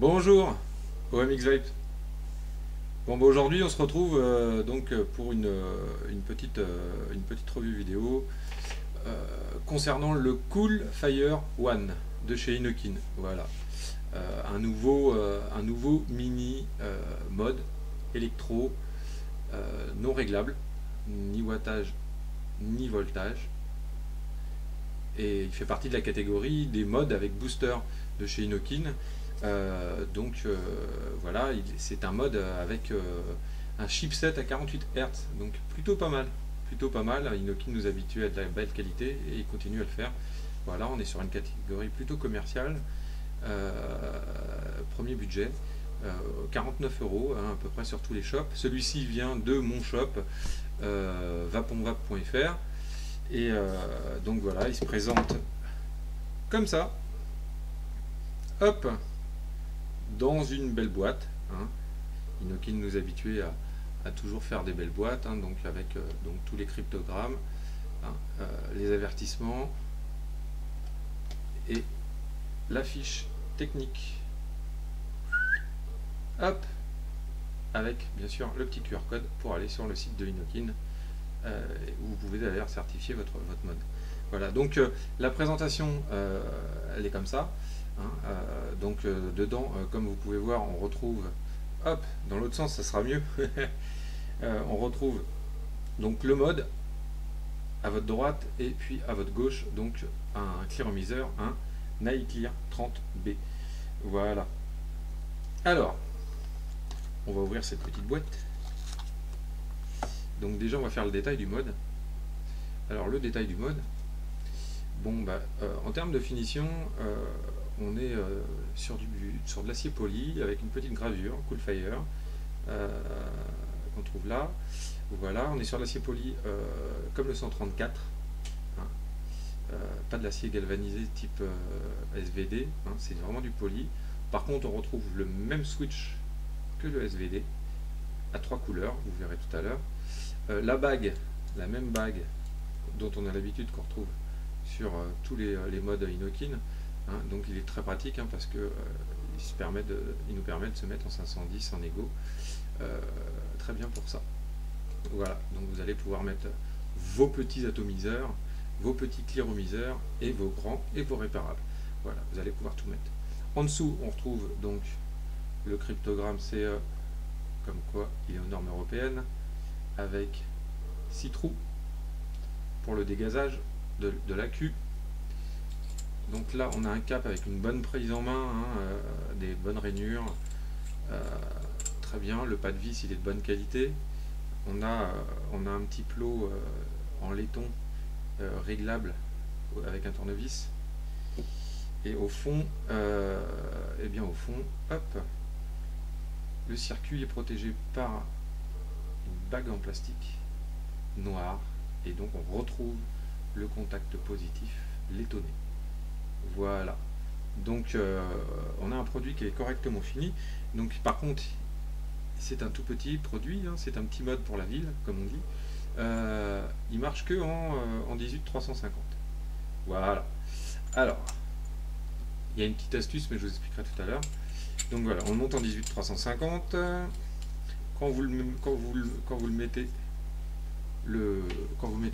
Bonjour, OMX Vape. Bon, bah, aujourd'hui on se retrouve pour une petite revue vidéo concernant le Cool Fire One de chez Inokin. Voilà. Un nouveau mini mode électro non réglable, ni wattage ni voltage. Et il fait partie de la catégorie des modes avec booster de chez Inokin. Voilà, c'est un mode avec un chipset à 48 Hz, donc plutôt pas mal. Plutôt pas mal. Inokin nous habitue à de la belle qualité et il continue à le faire. Voilà, on est sur une catégorie plutôt commerciale. Premier budget, 49 euros à peu près sur tous les shops. Celui-ci vient de mon shop, vaponvape.fr. Et donc voilà, il se présente comme ça. Hop, dans une belle boîte. Inokin nous habituait à toujours faire des belles boîtes, donc avec tous les cryptogrammes, les avertissements et la fiche technique. Hop, avec bien sûr le petit QR code pour aller sur le site de Inokin où vous pouvez d'ailleurs certifier votre mode. Voilà, donc la présentation elle est comme ça. Dedans, comme vous pouvez voir, on retrouve, hop, dans l'autre sens, ça sera mieux. On retrouve donc le mode à votre droite et puis à votre gauche, donc un clearomiseur, un Nightclear 30B. Voilà. Alors, on va ouvrir cette petite boîte. Donc déjà, on va faire le détail du mode. Alors, le détail du mode. Bon, en termes de finition, on est sur de l'acier poli avec une petite gravure Cool Fire qu'on trouve là. Voilà, on est sur de l'acier poli comme le 134, pas de l'acier galvanisé type SVD, c'est vraiment du poli. Par contre, on retrouve le même switch que le SVD à 3 couleurs, vous verrez tout à l'heure. La bague, la même bague dont on a l'habitude qu'on retrouve sur tous les modes Inokin. Donc il est très pratique parce que il nous permet de se mettre en 510 en égo. Très bien pour ça. Voilà, donc vous allez pouvoir mettre vos petits atomiseurs, vos petits clearomiseurs et vos grands et vos réparables. Voilà, vous allez pouvoir tout mettre. En dessous, on retrouve donc le cryptogramme CE, comme quoi il est aux normes européennes, avec 6 trous pour le dégazage de l'AQ. Donc là, on a un cap avec une bonne prise en main, des bonnes rainures. Très bien, le pas de vis, il est de bonne qualité. On a un petit plot en laiton réglable avec un tournevis. Et au fond, hop, le circuit est protégé par une bague en plastique noire. Et donc on retrouve le contact positif laitonné. Voilà, donc on a un produit qui est correctement fini. Donc par contre, c'est un tout petit produit, c'est un petit mode pour la ville, comme on dit. Il marche que en 18-350. Voilà. Alors, il y a une petite astuce, mais je vous expliquerai tout à l'heure. Donc voilà, on le monte en 18-350. Quand vous mettez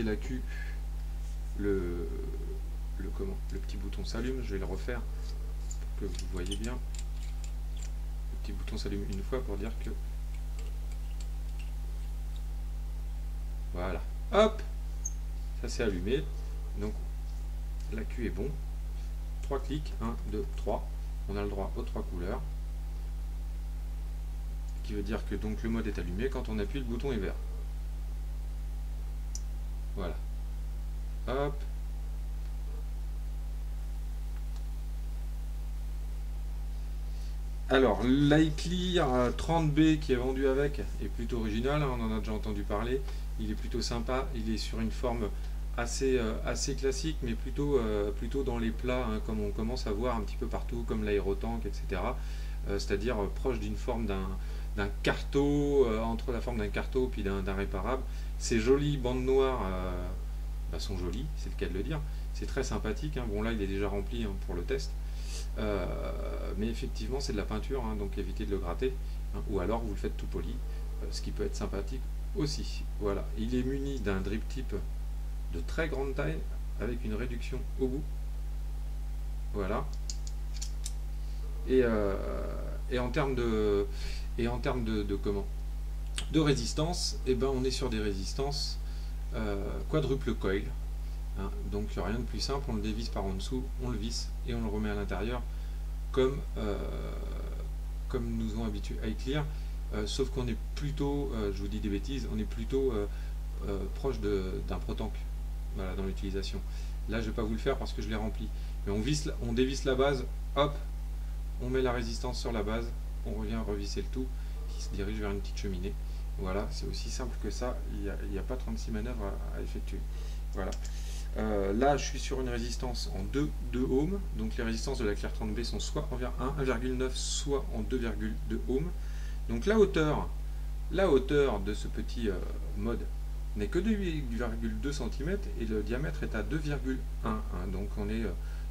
l'AQ, le petit bouton s'allume. Je vais le refaire pour que vous voyez bien. Le petit bouton s'allume une fois pour dire que voilà, hop, ça s'est allumé. Donc l'AQ est bon. 3 clics, 1, 2, 3. On a le droit aux 3 couleurs, ce qui veut dire que donc le mode est allumé. Quand on appuie, le bouton est vert. Voilà, hop. Alors, l'iClear 30B qui est vendu avec est plutôt original, on en a déjà entendu parler. Il est plutôt sympa, il est sur une forme assez classique, mais plutôt dans les plats, comme on commence à voir un petit peu partout, comme l'aérotank, etc. C'est-à-dire proche d'une forme d'un carto, entre la forme d'un carto puis d'un réparable. Ces jolies bandes noires sont jolies, c'est le cas de le dire. C'est très sympathique. Bon, là, il est déjà rempli pour le test. Mais effectivement, c'est de la peinture, hein, donc évitez de le gratter, hein, ou alors vous le faites tout poli, ce qui peut être sympathique aussi. Voilà, il est muni d'un drip tip de très grande taille avec une réduction au bout. Voilà. Et en termes de comment de résistance, et ben on est sur des résistances quadruple coil. Hein, donc rien de plus simple, on le dévisse par en dessous, on le visse et on le remet à l'intérieur comme nous avons habitué à iClear, sauf qu'on est plutôt, je vous dis des bêtises, on est plutôt proche d'un Protank, voilà, dans l'utilisation. Là je vais pas vous le faire parce que je l'ai rempli, mais on dévisse la base, hop, on met la résistance sur la base, on revient revisser le tout qui se dirige vers une petite cheminée. Voilà, c'est aussi simple que ça, il n'y a pas 36 manœuvres à effectuer. Voilà. Là je suis sur une résistance en 2 ohms, donc les résistances de la Clear 30B sont soit en 1,9 soit en 2,2 ohms. Donc la hauteur de ce petit mode n'est que de 8,2 cm et le diamètre est à 2,1, hein, donc on est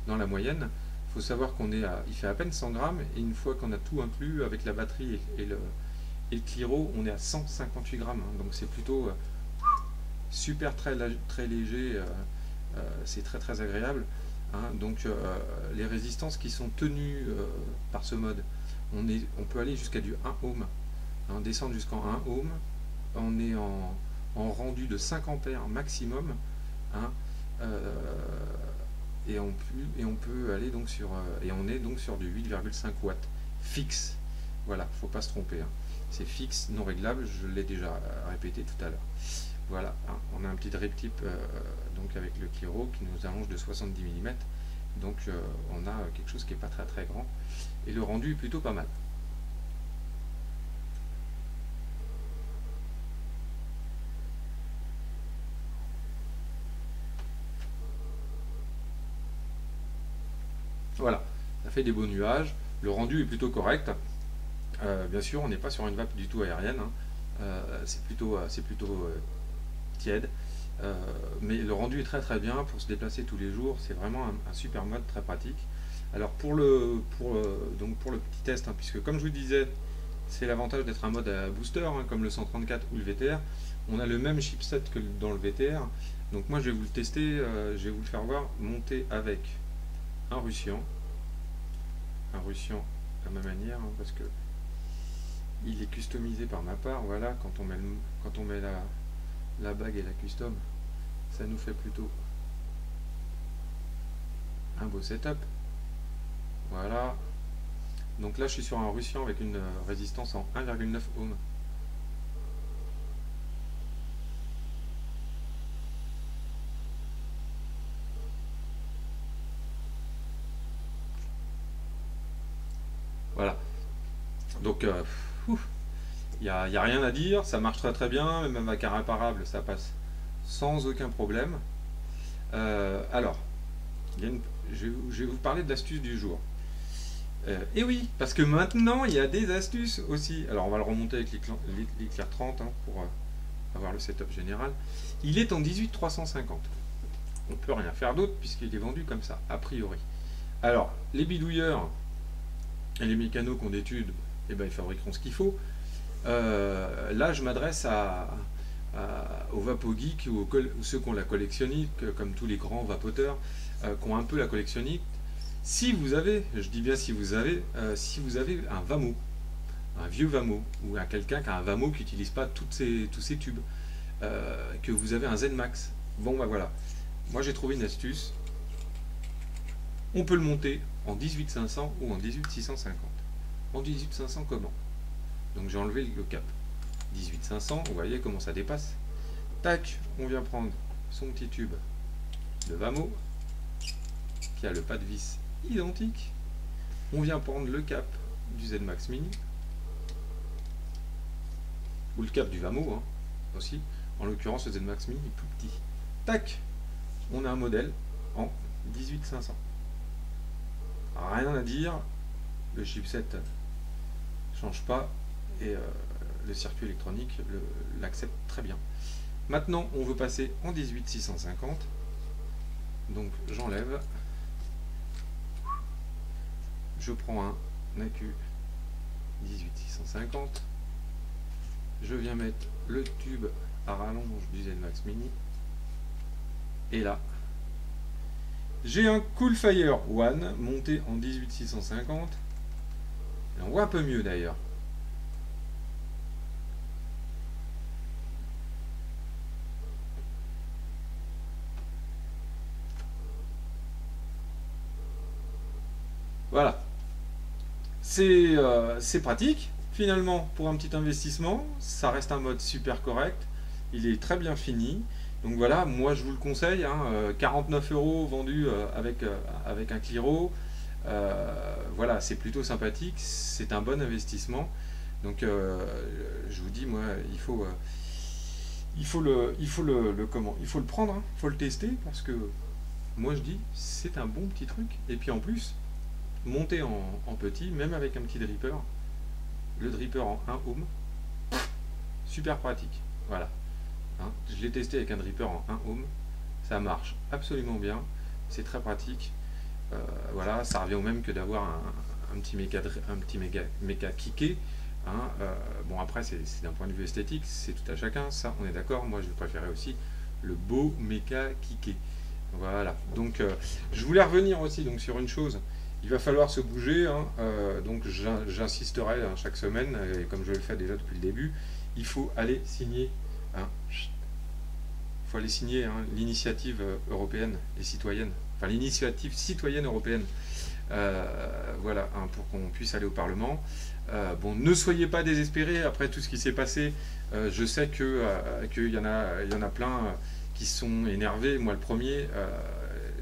dans la moyenne. Il faut savoir il fait à peine 100 grammes, et une fois qu'on a tout inclus avec la batterie et le Cliro, on est à 158 grammes, hein, donc c'est plutôt super très léger, c'est très agréable, hein. Donc les résistances qui sont tenues par ce mode, on peut aller jusqu'à du 1 ohm, hein, descendre jusqu'en 1 ohm, on est en rendu de 5 ampères maximum, hein, et on peut aller donc et on est donc sur du 8,5 watts fixe. Voilà, faut pas se tromper, hein. C'est fixe, non réglable, je l'ai déjà répété tout à l'heure. Voilà, hein, on a un petit drip tip donc avec le Cliro qui nous allonge de 70 mm, donc on a quelque chose qui n'est pas très grand, et le rendu est plutôt pas mal. Voilà, ça fait des beaux nuages, le rendu est plutôt correct. Bien sûr, on n'est pas sur une vape du tout aérienne, hein. C'est plutôt tiède, mais le rendu est très bien pour se déplacer tous les jours. C'est vraiment un super mode, très pratique. Alors pour le petit test, hein, puisque comme je vous disais, c'est l'avantage d'être un mode à booster, hein, comme le 134 ou le VTR, on a le même chipset que dans le VTR. Donc moi je vais vous le tester, je vais vous le faire voir monter avec un Russian à ma manière, hein, parce que il est customisé par ma part. Voilà, quand on met la bague et la custom, ça nous fait plutôt un beau setup. Voilà, donc là je suis sur un Russian avec une résistance en 1,9 ohm. Voilà, donc il n'y a rien à dire, ça marche très bien, même avec un réparable ça passe sans aucun problème. Alors, je vais vous parler de l'astuce du jour. Et oui, parce que maintenant il y a des astuces aussi. Alors on va le remonter avec l'Eclair 30, hein, pour avoir le setup général. Il est en 18350. On peut rien faire d'autre puisqu'il est vendu comme ça, a priori. Alors, les bidouilleurs et les mécanos qu'on étude, eh ben, ils fabriqueront ce qu'il faut. Là, je m'adresse aux vapo-geeks ou ceux qui ont la collectionnite, comme tous les grands vapoteurs qui ont un peu la collectionnite. Si vous avez, je dis bien si vous avez un Vamo, un vieux Vamo, ou quelqu'un qui a un Vamo qui n'utilise pas tous ces tubes, que vous avez un ZenMax, bon bah voilà, moi j'ai trouvé une astuce. On peut le monter en 18500 ou en 18650. En 18500 comment? Donc j'ai enlevé le cap. 18500, vous voyez comment ça dépasse. Tac, on vient prendre son petit tube de Vamo qui a le pas de vis identique. On vient prendre le cap du ZenMax Mini ou le cap du Vamo, hein, aussi. En l'occurrence, le ZenMax Mini est plus petit. Tac, on a un modèle en 18500. Rien à dire, le chipset change pas et le circuit électronique l'accepte très bien. Maintenant, on veut passer en 18650. Donc j'enlève. je prends un AQ 18650. Je viens mettre le tube à rallonge du ZenMax Mini. Et là, j'ai un Coolfire One monté en 18650. Et on voit un peu mieux d'ailleurs. Voilà. C'est pratique, finalement, pour un petit investissement. Ça reste un mode super correct. Il est très bien fini. Donc voilà, moi je vous le conseille. 49 € vendu avec un Cliro. Voilà, c'est plutôt sympathique. C'est un bon investissement. Donc je vous dis, moi, il faut le prendre, il faut le tester parce que moi je dis, c'est un bon petit truc. Et puis en plus, monter en petit, même avec un petit dripper, le dripper en 1 ohm, super pratique. Voilà. Je l'ai testé avec un dripper en 1 ohm, ça marche absolument bien, c'est très pratique. Voilà, ça revient au même que d'avoir un petit méca kické. Bon, après, c'est d'un point de vue esthétique, c'est tout à chacun, ça on est d'accord. Moi je préférais aussi le beau méca kické. Voilà, donc je voulais revenir aussi donc, sur une chose. Il va falloir se bouger, donc j'insisterai chaque semaine, et comme je le fais déjà depuis le début, il faut aller signer, l'initiative européenne et citoyenne, enfin l'initiative citoyenne européenne, voilà, pour qu'on puisse aller au Parlement. Bon, ne soyez pas désespérés après tout ce qui s'est passé. Je sais qu'il y en a plein qui sont énervés. Moi, le premier.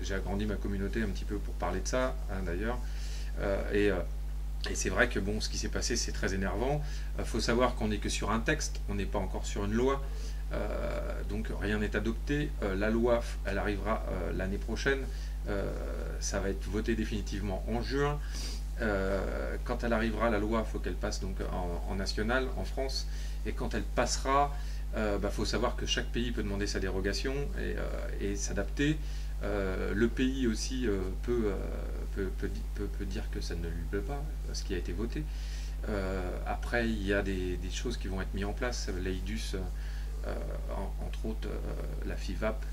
J'ai agrandi ma communauté un petit peu pour parler de ça, d'ailleurs. Et c'est vrai que bon, ce qui s'est passé, c'est très énervant. Il faut savoir qu'on n'est que sur un texte, on n'est pas encore sur une loi. Donc rien n'est adopté. La loi, elle arrivera l'année prochaine. Ça va être voté définitivement en juin. Quand elle arrivera, la loi, il faut qu'elle passe donc en national, en France. Et quand elle passera, faut savoir que chaque pays peut demander sa dérogation et s'adapter. Le pays aussi peut dire que ça ne lui plaît pas, ce qui a été voté. Après, il y a des choses qui vont être mises en place. L'EIDUS, entre autres, la FIVAP,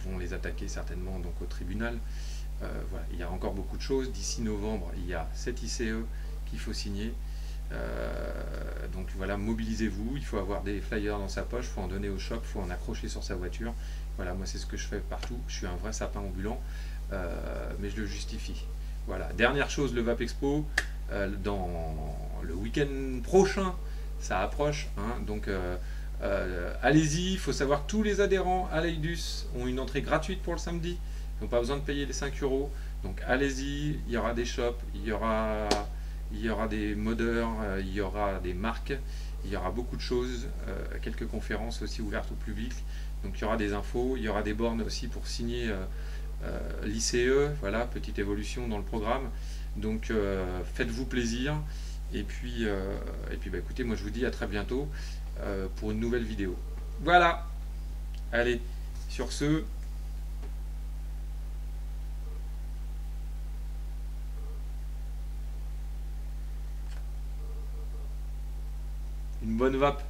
vont les attaquer certainement donc, au tribunal. Voilà, il y a encore beaucoup de choses. D'ici novembre, il y a 7 ICE qu'il faut signer. Donc voilà, mobilisez-vous, il faut avoir des flyers dans sa poche, il faut en donner au shop, il faut en accrocher sur sa voiture. Voilà, moi c'est ce que je fais partout, je suis un vrai sapin ambulant, mais je le justifie. Voilà, dernière chose, le VAP Expo, dans le week-end prochain, ça approche, donc allez-y. Il faut savoir que tous les adhérents à l'EIDUS ont une entrée gratuite pour le samedi, ils n'ont pas besoin de payer les 5 €, donc allez-y, il y aura des shops, il y aura des modeurs, il y aura des marques, il y aura beaucoup de choses, quelques conférences aussi ouvertes au public, donc il y aura des infos, il y aura des bornes aussi pour signer l'ICE, voilà, petite évolution dans le programme, donc faites-vous plaisir, et puis écoutez, moi je vous dis à très bientôt pour une nouvelle vidéo. Voilà, allez, sur ce, une bonne vape.